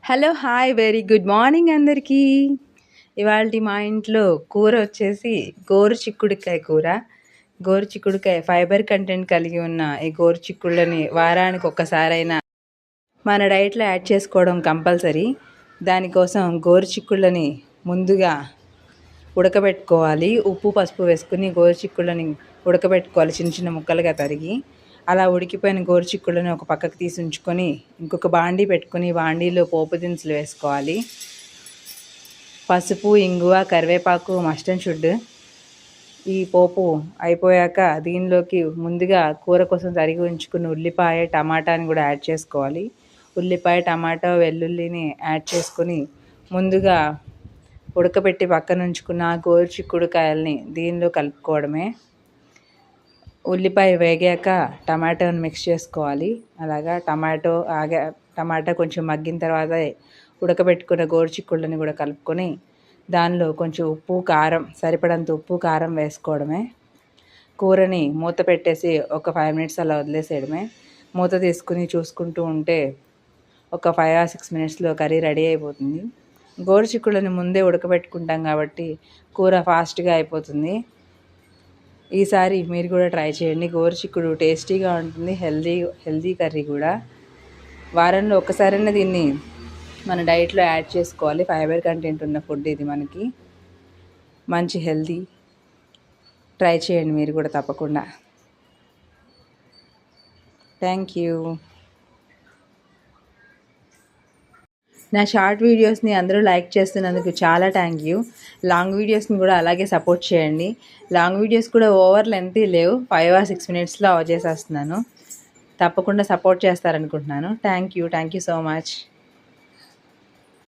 Hello hi very good morning అందరికీ. ఇవాళ మా ఇంట్లో కూర వచ్చేసి గోరుచిక్కుడుకాయ కూర. గోరుచిక్కుడుకాయ ఫైబర్ కంటెంట్ కలిగి ఉన్న ఈ గోరుచిక్కుళ్ళని వారానికి ఒక్కసారైనా మన డైట్లో యాడ్ చేసుకోవడం కంపల్సరీ. దానికోసం గోరుచిక్కుళ్ళని ముందుగా ఉడకబెట్టుకోవాలి. ఉప్పు పసుపు వేసుకుని గోరుచిక్కుళ్ళని ఉడకబెట్టుకోవాలి చిన్న చిన్న ముక్కలుగా తరిగి. అలా ఉడికిపోయిన గోరుచిక్కుళ్ళని ఒక పక్కకు తీసి ఉంచుకొని ఇంకొక బాండీ పెట్టుకొని బాండీలో పోపు దినుసులు వేసుకోవాలి. పసుపు, ఇంగువ, కరివేపాకు, మస్టర్డ్ షుడ్. ఈ పోపు అయిపోయాక దీనిలోకి ముందుగా కూర కోసం తరిగి ఉంచుకున్న ఉల్లిపాయ, టమాటాని కూడా యాడ్ చేసుకోవాలి. ఉల్లిపాయ, టమాటా, వెల్లుల్లిని యాడ్ చేసుకొని ముందుగా ఉడకబెట్టి పక్కన ఉంచుకున్న గోరుచిక్కుడుకాయల్ని దీనిలో కలుపుకోవడమే. ఉల్లిపాయ వేగాక టమాటోని మిక్స్ చేసుకోవాలి. అలాగా టమాటా కొంచెం మగ్గిన తర్వాత ఉడకబెట్టుకున్న గోరుచిక్కుళ్ళని కూడా కలుపుకొని దానిలో కొంచెం ఉప్పు, కారం సరిపడంత ఉప్పు, కారం వేసుకోవడమే. కూరని మూత పెట్టేసి ఒక 5 minutes అలా వదిలేసేయడమే. మూత తీసుకుని చూసుకుంటూ ఉంటే ఒక 5 or 6 minutesలో కర్రీ రెడీ అయిపోతుంది. గోరుచిక్కుళ్ళని ముందే ఉడకబెట్టుకుంటాం కాబట్టి కూర ఫాస్ట్గా అయిపోతుంది. ఈసారి మీరు కూడా ట్రై చేయండి. గోరుచిక్కుడు టేస్టీగా ఉంటుంది, హెల్దీ కర్రీ కూడా. వారంలో ఒక్కసారైనా దీన్ని మన డైట్లో యాడ్ చేసుకోవాలి. ఫైబర్ కంటెంట్ ఉన్న ఫుడ్ ఇది మనకి మంచి హెల్దీ. ట్రై చేయండి మీరు కూడా తప్పకుండా. Thank you. నా షార్ట్ వీడియోస్ని అందరూ లైక్ చేస్తున్నందుకు చాలా థ్యాంక్ యూ. లాంగ్ వీడియోస్ని కూడా అలాగే సపోర్ట్ చేయండి. లాంగ్ వీడియోస్ కూడా ఓవర్ లెంత్ లేవు, 5 or 6 minutesలో చేసేస్తున్నాను. తప్పకుండా సపోర్ట్ చేస్తారనుకుంటున్నాను. Thank you so much.